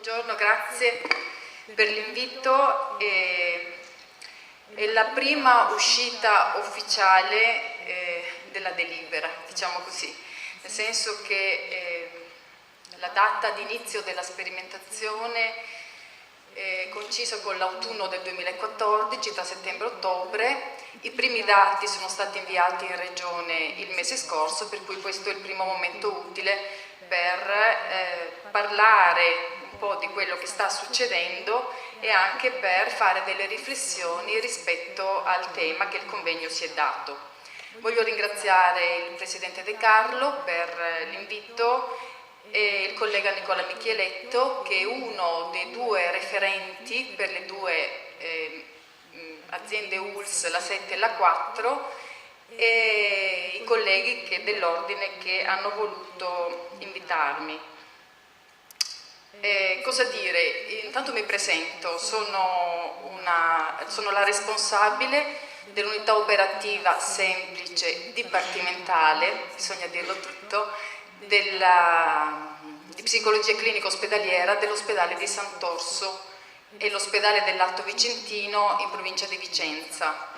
Buongiorno, grazie per l'invito. È la prima uscita ufficiale della delibera, diciamo così, nel senso che la data di inizio della sperimentazione è coinciso con l'autunno del 2014, tra settembre e ottobre. I primi dati sono stati inviati in Regione il mese scorso, per cui questo è il primo momento utile per parlare un po' di quello che sta succedendo e anche per fare delle riflessioni rispetto al tema che il convegno si è dato. Voglio ringraziare il Presidente De Carlo per l'invito e il collega Nicola Micheletto, che è uno dei due referenti per le due aziende ULSS, la 7 e la 4, e i colleghi dell'ordine che hanno voluto invitarmi. Cosa dire? Intanto mi presento, sono la responsabile dell'unità operativa semplice dipartimentale, bisogna dirlo tutto, di psicologia clinica ospedaliera dell'ospedale di Sant'Orso e l'ospedale dell'Alto Vicentino in provincia di Vicenza.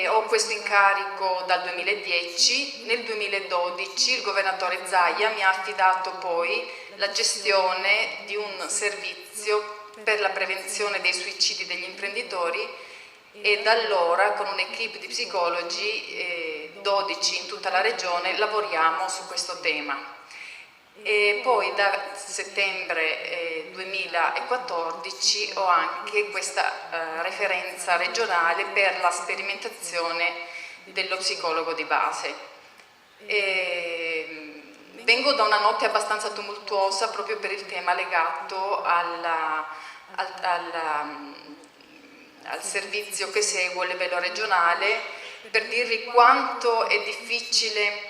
Ho questo incarico dal 2010. Nel 2012 il governatore Zaia mi ha affidato poi la gestione di un servizio per la prevenzione dei suicidi degli imprenditori e da allora con un'equipe di psicologi, 12 in tutta la regione, lavoriamo su questo tema. E poi da settembre 2014 ho anche questa referenza regionale per la sperimentazione dello psicologo di base. Vengo da una notte abbastanza tumultuosa proprio per il tema legato al servizio che seguo a livello regionale, per dirvi quanto è difficile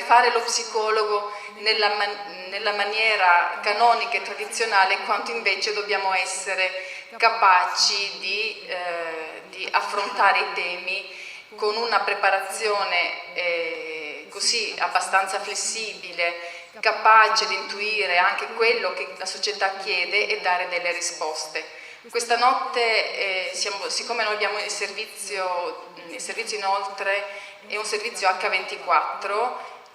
fare lo psicologo nella maniera canonica e tradizionale, quanto invece dobbiamo essere capaci di affrontare i temi con una preparazione così abbastanza flessibile, capace di intuire anche quello che la società chiede e dare delle risposte. Questa notte, siccome noi abbiamo il servizio inoltre è un servizio H24,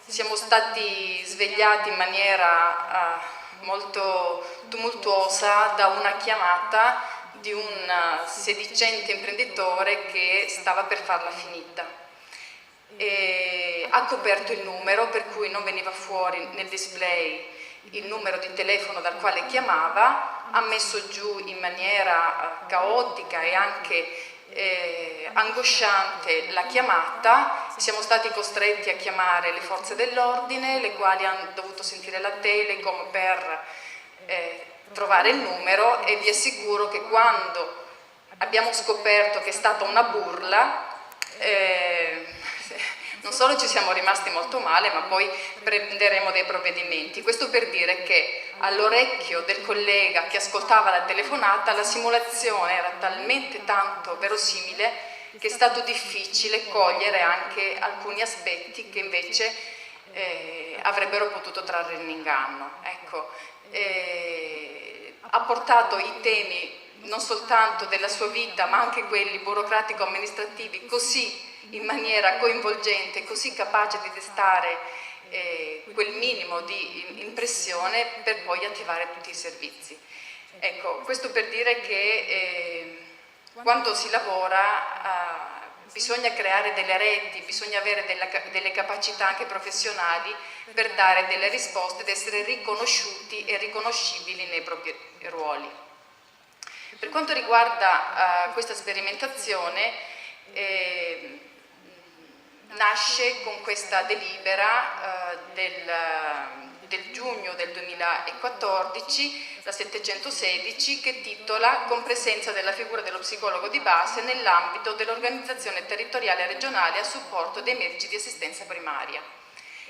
siamo stati svegliati in maniera molto tumultuosa da una chiamata di un sedicente imprenditore che stava per farla finita. Ha coperto il numero, per cui non veniva fuori nel display il numero di telefono dal quale chiamava, ha messo giù in maniera caotica e anche angosciante la chiamata. Siamo stati costretti a chiamare le forze dell'ordine, le quali hanno dovuto sentire la Telecom per trovare il numero, e vi assicuro che quando abbiamo scoperto che è stata una burla, non solo ci siamo rimasti molto male, ma poi prenderemo dei provvedimenti. Questo per dire che all'orecchio del collega che ascoltava la telefonata la simulazione era talmente tanto verosimile che è stato difficile cogliere anche alcuni aspetti che invece avrebbero potuto trarre in inganno. Ecco, ha portato i temi non soltanto della sua vita, ma anche quelli burocratico-amministrativi così in maniera coinvolgente, così capace di destare quel minimo di impressione per poi attivare tutti i servizi. Ecco, questo per dire che quando si lavora bisogna creare delle reti, bisogna avere delle capacità anche professionali per dare delle risposte ed essere riconosciuti e riconoscibili nei propri ruoli. Per quanto riguarda questa sperimentazione, nasce con questa delibera del giugno del 2014, la 716, che titola "Compresenza della figura dello psicologo di base nell'ambito dell'organizzazione territoriale regionale a supporto dei medici di assistenza primaria".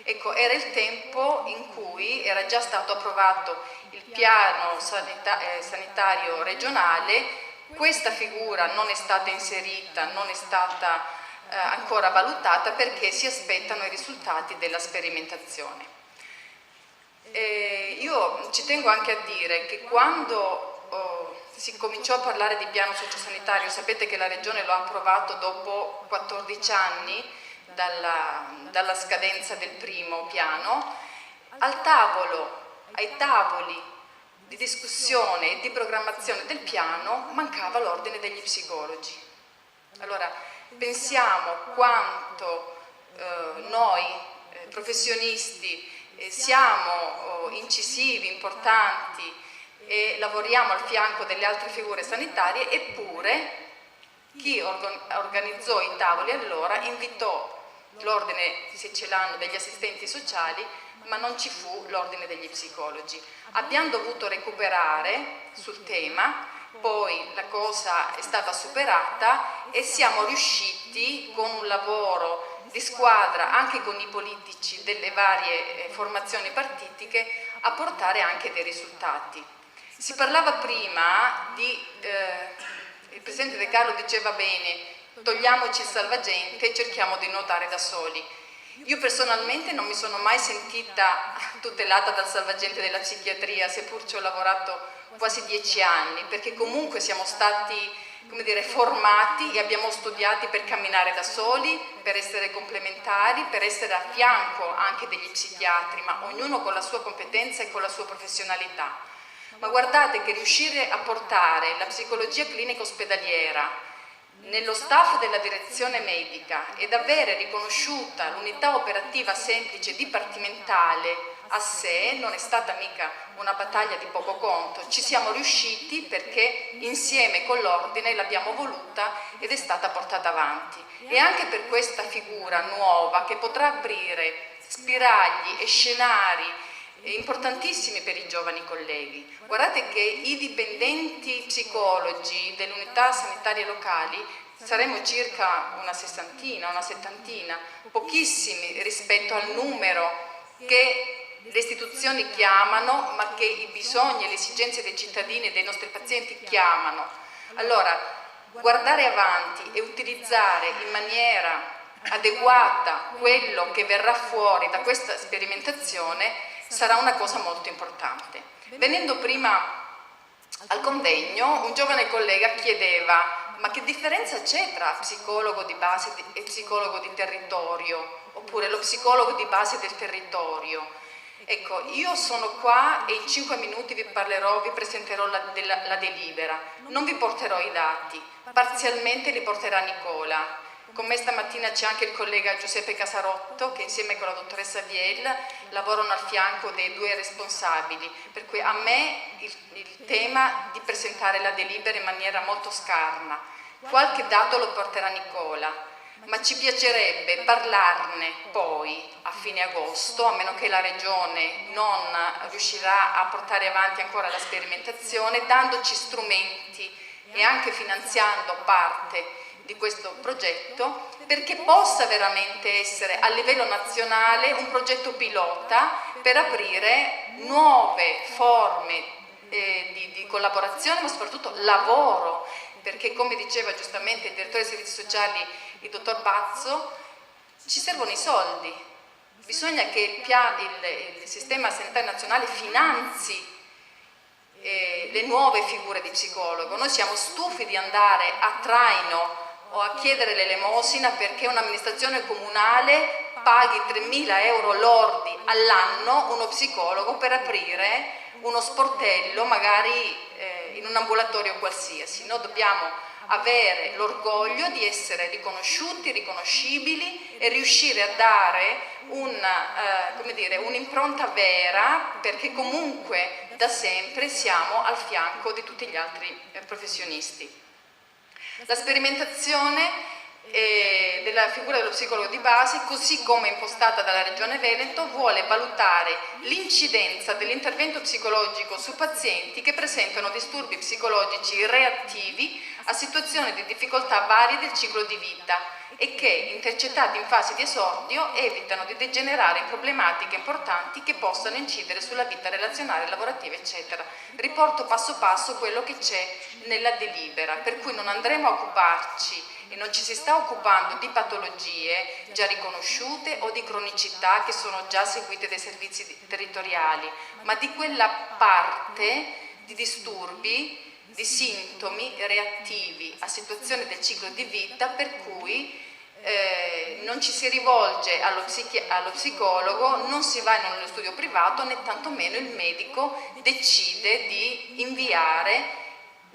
Ecco, era il tempo in cui era già stato approvato il piano sanitario regionale. Questa figura non è stata inserita, non è stata ancora valutata, perché si aspettano i risultati della sperimentazione. Io ci tengo anche a dire che quando si cominciò a parlare di piano sociosanitario, sapete che la Regione lo ha approvato dopo 14 anni dalla scadenza del primo piano, ai tavoli di discussione e di programmazione del piano mancava l'ordine degli psicologi. Allora, pensiamo quanto noi professionisti siamo incisivi, importanti e lavoriamo al fianco delle altre figure sanitarie, eppure chi organizzò i tavoli allora invitò l'ordine, se ce l'hanno, degli assistenti sociali, ma non ci fu l'ordine degli psicologi. Abbiamo dovuto recuperare sul tema, poi la cosa è stata superata e siamo riusciti con un lavoro di squadra anche con i politici delle varie formazioni partitiche a portare anche dei risultati. Si parlava prima il Presidente De Carlo diceva bene, togliamoci il salvagente e cerchiamo di nuotare da soli. Io personalmente non mi sono mai sentita tutelata dal salvagente della psichiatria, seppur ci ho lavorato quasi 10 anni, perché comunque siamo stati, come dire, formati e abbiamo studiati per camminare da soli, per essere complementari, per essere a fianco anche degli psichiatri, ma ognuno con la sua competenza e con la sua professionalità. Ma guardate che riuscire a portare la psicologia clinica ospedaliera nello staff della direzione medica ed avere riconosciuta l'unità operativa semplice dipartimentale a sé non è stata mica una battaglia di poco conto. Ci siamo riusciti perché insieme con l'ordine l'abbiamo voluta ed è stata portata avanti. E anche per questa figura nuova che potrà aprire spiragli e scenari importantissimi per i giovani colleghi. Guardate che i dipendenti psicologi delle unità sanitarie locali saremo circa una sessantina, una settantina, pochissimi rispetto al numero che le istituzioni chiamano, ma che i bisogni e le esigenze dei cittadini e dei nostri pazienti chiamano. Allora, guardare avanti e utilizzare in maniera adeguata quello che verrà fuori da questa sperimentazione sarà una cosa molto importante. Venendo prima al convegno, un giovane collega chiedeva: ma che differenza c'è tra psicologo di base e psicologo di territorio, oppure lo psicologo di base del territorio? Ecco, io sono qua e in 5 minuti vi presenterò la delibera. Non vi porterò i dati, parzialmente li porterà Nicola. Con me stamattina c'è anche il collega Giuseppe Casarotto che insieme con la dottoressa Viel lavorano al fianco dei 2 responsabili, per cui a me il tema di presentare la delibera in maniera molto scarna. Qualche dato lo porterà Nicola, ma ci piacerebbe parlarne poi a fine agosto, a meno che la Regione non riuscirà a portare avanti ancora la sperimentazione, dandoci strumenti e anche finanziando parte di questo progetto, perché possa veramente essere a livello nazionale un progetto pilota per aprire nuove forme di collaborazione, ma soprattutto lavoro, perché come diceva giustamente il direttore dei servizi sociali, il dottor Bazzo, ci servono i soldi, bisogna che il sistema sanitario nazionale finanzi le nuove figure di psicologo. Noi siamo stufi di andare a traino o a chiedere l'elemosina perché un'amministrazione comunale paghi 3.000 euro lordi all'anno uno psicologo per aprire uno sportello magari in un ambulatorio qualsiasi. Noi dobbiamo avere l'orgoglio di essere riconosciuti, riconoscibili e riuscire a dare un'impronta vera, perché comunque da sempre siamo al fianco di tutti gli altri professionisti. La sperimentazione della figura dello psicologo di base, così come impostata dalla Regione Veneto, vuole valutare l'incidenza dell'intervento psicologico su pazienti che presentano disturbi psicologici reattivi a situazioni di difficoltà varie del ciclo di vita e che, intercettati in fase di esordio, evitano di degenerare in problematiche importanti che possano incidere sulla vita relazionale, lavorativa, eccetera. Riporto passo passo quello che c'è nella delibera, per cui non andremo a occuparci e non ci si sta occupando di patologie già riconosciute o di cronicità che sono già seguite dai servizi territoriali, ma di quella parte di disturbi, di sintomi reattivi a situazioni del ciclo di vita per cui non ci si rivolge allo psicologo, non si va in uno studio privato, né tantomeno il medico decide di inviare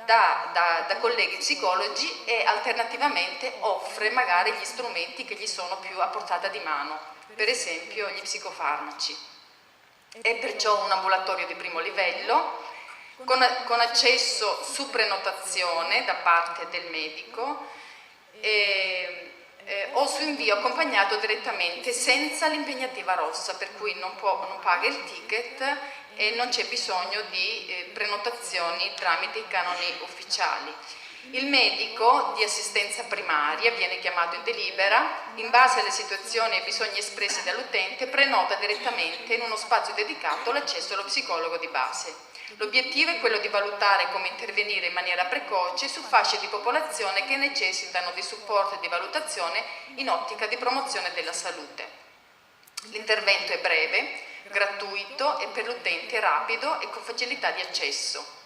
da colleghi psicologi e alternativamente offre magari gli strumenti che gli sono più a portata di mano, per esempio gli psicofarmaci. È perciò un ambulatorio di primo livello con accesso su prenotazione da parte del medico o su invio accompagnato direttamente senza l'impegnativa rossa, per cui non paga il ticket e non c'è bisogno di prenotazioni tramite i canoni ufficiali. Il medico di assistenza primaria viene chiamato in delibera, in base alle situazioni e bisogni espressi dall'utente prenota direttamente in uno spazio dedicato l'accesso allo psicologo di base. L'obiettivo è quello di valutare come intervenire in maniera precoce su fasce di popolazione che necessitano di supporto e di valutazione in ottica di promozione della salute. L'intervento è breve, gratuito e per l'utente rapido e con facilità di accesso.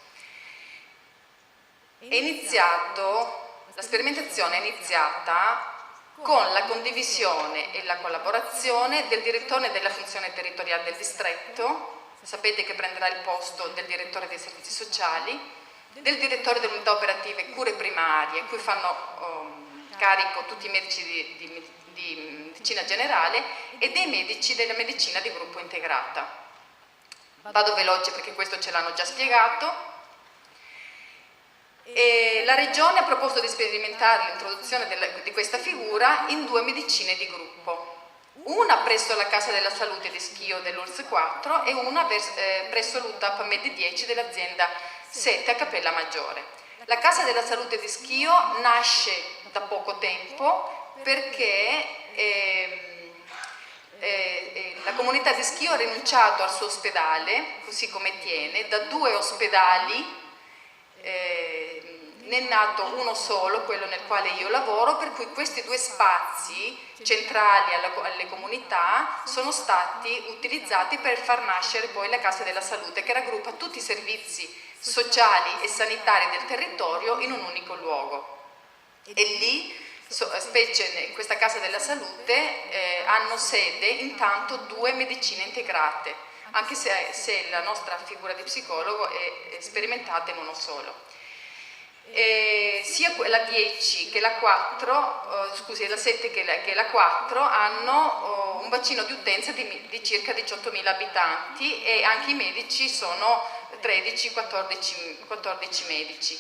La sperimentazione è iniziata con la condivisione e la collaborazione del direttore della funzione territoriale del distretto, sapete che prenderà il posto del direttore dei servizi sociali, del direttore dell'unità operativa e cure primarie, a cui fanno carico tutti i medici di medicina generale e dei medici della medicina di gruppo integrata. Vado veloce perché questo ce l'hanno già spiegato. E la Regione ha proposto di sperimentare l'introduzione di questa figura in 2 medicine di gruppo. Una presso la Casa della Salute di Schio dell'URSS 4 e una presso l'UTAP Med 10 dell'azienda 7 a Cappella Maggiore. La Casa della Salute di Schio nasce da poco tempo perché la comunità di Schio ha rinunciato al suo ospedale, così come tiene, da 2 ospedali ne è nato uno solo, quello nel quale io lavoro, per cui questi 2 spazi centrali alle comunità sono stati utilizzati per far nascere poi la Casa della Salute, che raggruppa tutti i servizi sociali e sanitari del territorio in un unico luogo. E lì, specie in questa Casa della Salute, hanno sede intanto 2 medicine integrate, anche se la nostra figura di psicologo è sperimentata in uno solo. Sia la 10 che la 4, la 7 che la 4 hanno un bacino di utenza di circa 18.000 abitanti e anche i medici sono 13-14 medici.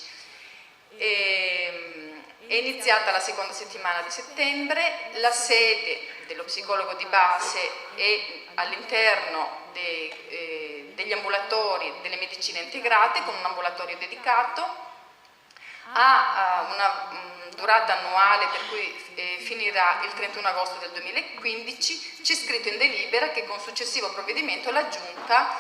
È iniziata la seconda settimana di settembre, la sede dello psicologo di base è all'interno degli ambulatori delle medicine integrate con un ambulatorio dedicato. Ha una durata annuale per cui finirà il 31 agosto del 2015, c'è scritto in delibera che con successivo provvedimento la Giunta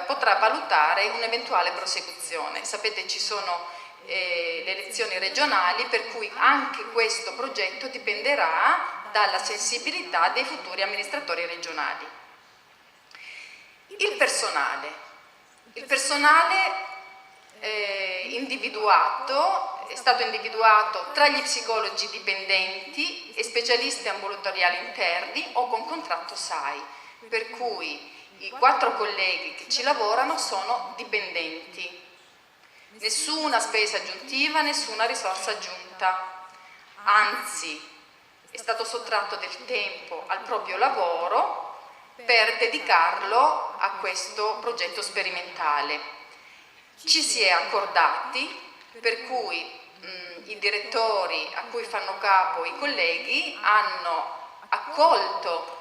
potrà valutare un'eventuale prosecuzione. Sapete, ci sono le elezioni regionali, per cui anche questo progetto dipenderà dalla sensibilità dei futuri amministratori regionali. Il personale è stato individuato tra gli psicologi dipendenti e specialisti ambulatoriali interni o con contratto SAI, per cui i 4 colleghi che ci lavorano sono dipendenti. Nessuna spesa aggiuntiva, nessuna risorsa aggiunta, anzi è stato sottratto del tempo al proprio lavoro per dedicarlo a questo progetto sperimentale. Ci si è accordati, per cui i direttori a cui fanno capo i colleghi hanno accolto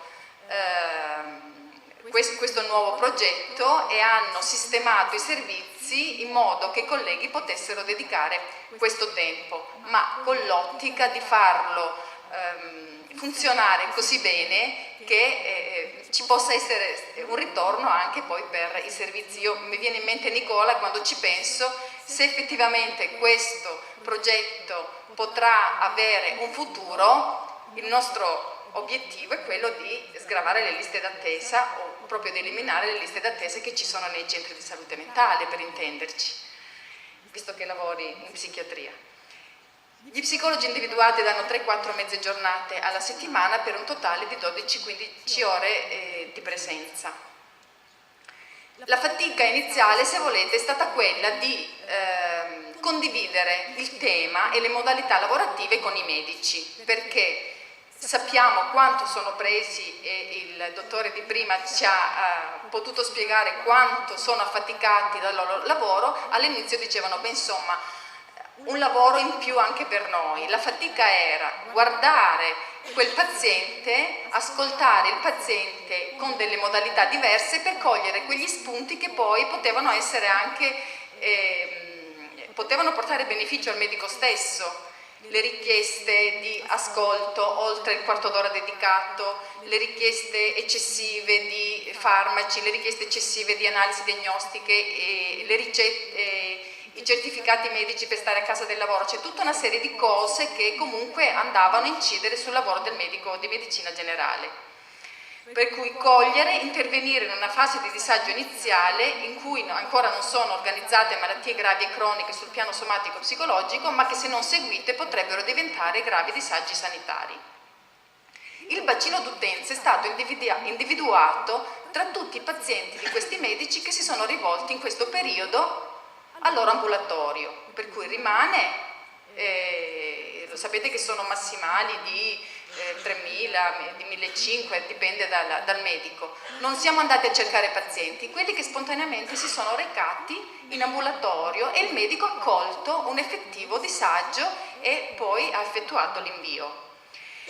questo nuovo progetto e hanno sistemato i servizi in modo che i colleghi potessero dedicare questo tempo, ma con l'ottica di farlo funzionare così bene che ci possa essere un ritorno anche poi per i servizi. Mi viene in mente, Nicola, quando ci penso, se effettivamente questo progetto potrà avere un futuro, il nostro obiettivo è quello di sgravare le liste d'attesa o proprio di eliminare le liste d'attesa che ci sono nei centri di salute mentale, per intenderci, visto che lavori in psichiatria. Gli psicologi individuati danno 3-4 mezze giornate alla settimana per un totale di 12-15 ore di presenza. La fatica iniziale, se volete, è stata quella di condividere il tema e le modalità lavorative con i medici, perché sappiamo quanto sono presi e il dottore di prima ci ha potuto spiegare quanto sono affaticati dal loro lavoro. All'inizio dicevano, beh, insomma, un lavoro in più anche per noi. La fatica era guardare quel paziente, ascoltare il paziente con delle modalità diverse per cogliere quegli spunti che poi potevano essere anche, potevano portare beneficio al medico stesso. Le richieste di ascolto oltre il quarto d'ora dedicato, le richieste eccessive di farmaci, le richieste eccessive di analisi diagnostiche, le ricette, i certificati medici per stare a casa del lavoro. C'è tutta una serie di cose che comunque andavano a incidere sul lavoro del medico di medicina generale. Per cui cogliere, intervenire in una fase di disagio iniziale in cui ancora non sono organizzate malattie gravi e croniche sul piano somatico-psicologico, ma che se non seguite potrebbero diventare gravi disagi sanitari. Il bacino d'utenza è stato individuato tra tutti i pazienti di questi medici che si sono rivolti in questo periodo al loro ambulatorio, per cui rimane, lo sapete che sono massimali di 3.000, di 1.500, dipende dal medico. Non siamo andati a cercare pazienti, quelli che spontaneamente si sono recati in ambulatorio e il medico ha colto un effettivo disagio e poi ha effettuato l'invio.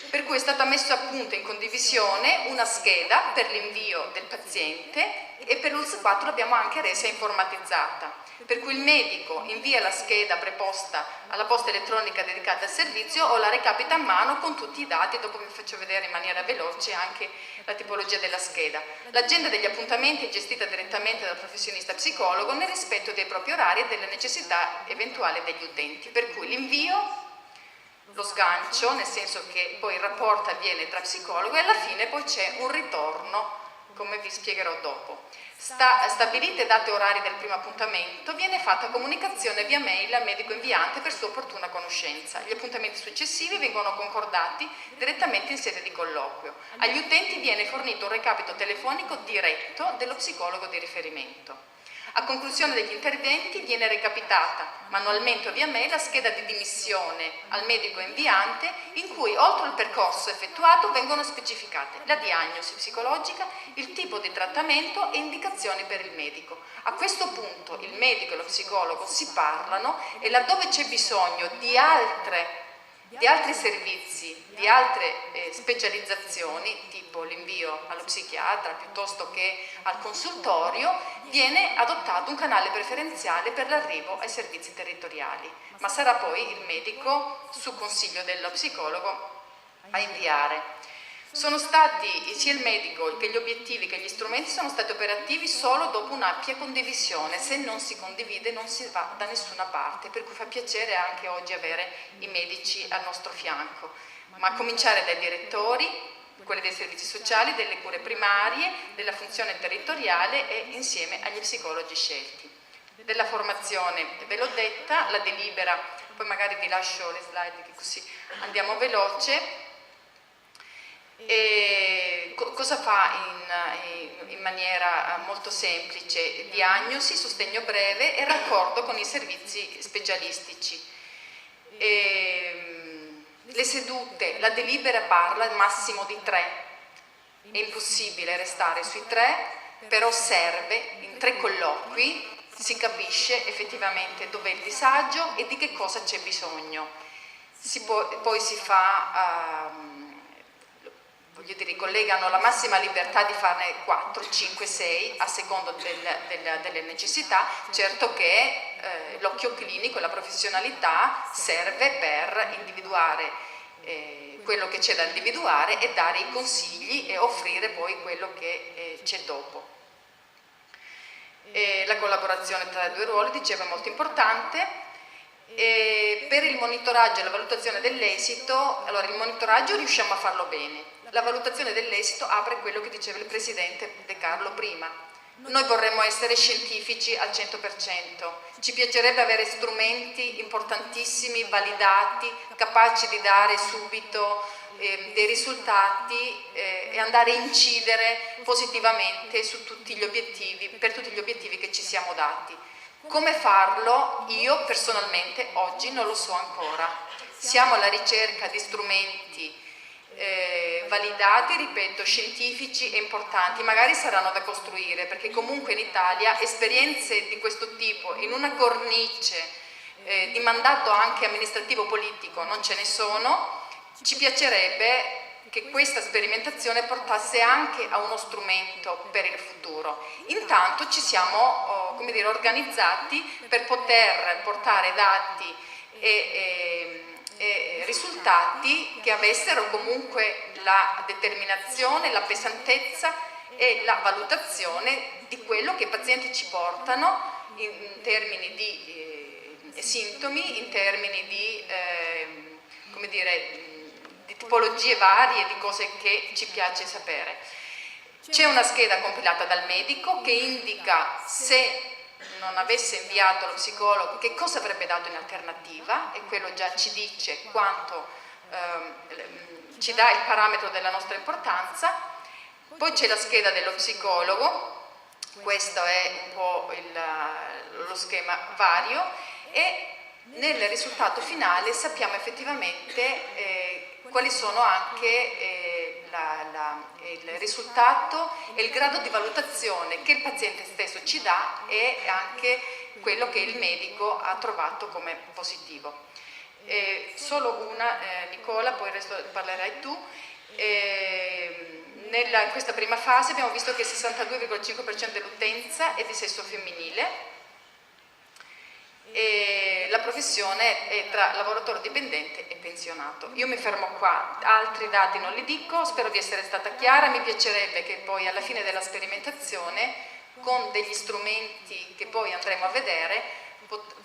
Per cui è stata messa a punto in condivisione una scheda per l'invio del paziente e per l'ULSS-4 l'abbiamo anche resa informatizzata. Per cui il medico invia la scheda preposta alla posta elettronica dedicata al servizio o la recapita a mano con tutti i dati. Dopo vi faccio vedere in maniera veloce anche la tipologia della scheda. L'agenda degli appuntamenti è gestita direttamente dal professionista psicologo nel rispetto dei propri orari e delle necessità eventuali degli utenti. Per cui l'invio, lo sgancio, nel senso che poi il rapporto avviene tra psicologo e alla fine poi c'è un ritorno, come vi spiegherò dopo. Stabilite date e orari del primo appuntamento, viene fatta comunicazione via mail al medico inviante per sua opportuna conoscenza. Gli appuntamenti successivi vengono concordati direttamente in sede di colloquio. Agli utenti viene fornito un recapito telefonico diretto dello psicologo di riferimento. A conclusione degli interventi viene recapitata manualmente o via mail la scheda di dimissione al medico inviante in cui oltre al percorso effettuato vengono specificate la diagnosi psicologica, il tipo di trattamento e indicazioni per il medico. A questo punto il medico e lo psicologo si parlano e laddove c'è bisogno di altri servizi, di altre specializzazioni, tipo l'invio allo psichiatra piuttosto che al consultorio, viene adottato un canale preferenziale per l'arrivo ai servizi territoriali, ma sarà poi il medico, su consiglio dello psicologo, a inviare. Sono stati, sia il medico che gli obiettivi che gli strumenti sono stati operativi solo dopo un'ampia condivisione. Se non si condivide non si va da nessuna parte, per cui fa piacere anche oggi avere i medici al nostro fianco, ma a cominciare dai direttori, quelli dei servizi sociali, delle cure primarie, della funzione territoriale e insieme agli psicologi scelti. Della formazione ve l'ho detta, la delibera, poi magari vi lascio le slide che così andiamo veloce. E cosa fa in maniera molto semplice? Diagnosi, sostegno breve e raccordo con i servizi specialistici. Le sedute, la delibera parla al massimo di 3, è impossibile restare sui 3, però serve in 3 colloqui, si capisce effettivamente dov'è il disagio e di che cosa c'è bisogno. Poi si fa... voglio dire, i colleghi hanno la massima libertà di farne 4, 5, 6 a seconda delle necessità. Certo che l'occhio clinico e la professionalità serve per individuare quello che c'è da individuare e dare i consigli e offrire poi quello che c'è dopo. La collaborazione tra i due ruoli, dicevo, è molto importante. Per il monitoraggio e la valutazione dell'esito, allora il monitoraggio riusciamo a farlo bene, la valutazione dell'esito apre quello che diceva il Presidente De Carlo prima. Noi vorremmo essere scientifici al 100%, ci piacerebbe avere strumenti importantissimi, validati, capaci di dare subito dei risultati e andare a incidere positivamente su tutti gli obiettivi, per tutti gli obiettivi che ci siamo dati. Come farlo? Io personalmente oggi non lo so ancora. Siamo alla ricerca di strumenti validati, ripeto, scientifici e importanti, magari saranno da costruire, perché comunque in Italia esperienze di questo tipo in una cornice di mandato anche amministrativo politico non ce ne sono. Ci piacerebbe che questa sperimentazione portasse anche a uno strumento per il futuro. Intanto ci siamo come dire, organizzati per poter portare dati e risultati che avessero comunque la determinazione, la pesantezza e la valutazione di quello che i pazienti ci portano in termini di sintomi, in termini di come dire, di tipologie varie, di cose che ci piace sapere. C'è una scheda compilata dal medico che indica, se non avesse inviato lo psicologo, che cosa avrebbe dato in alternativa, e quello già ci dice quanto, ci dà il parametro della nostra importanza. Poi c'è la scheda dello psicologo, questo è un po' lo schema vario, e nel risultato finale sappiamo effettivamente quali sono anche il risultato e il grado di valutazione che il paziente stesso ci dà e anche quello che il medico ha trovato come positivo. Solo una, Nicola, poi il resto parlerai tu. In questa prima fase abbiamo visto che il 62,5% dell'utenza è di sesso femminile. E la professione è tra lavoratore dipendente e pensionato. Io mi fermo qua, altri dati non li dico, spero di essere stata chiara. Mi piacerebbe che poi alla fine della sperimentazione, con degli strumenti che poi andremo a vedere,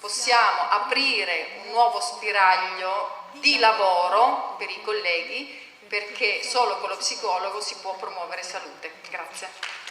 possiamo aprire un nuovo spiraglio di lavoro per i colleghi, perché solo con lo psicologo si può promuovere salute. Grazie.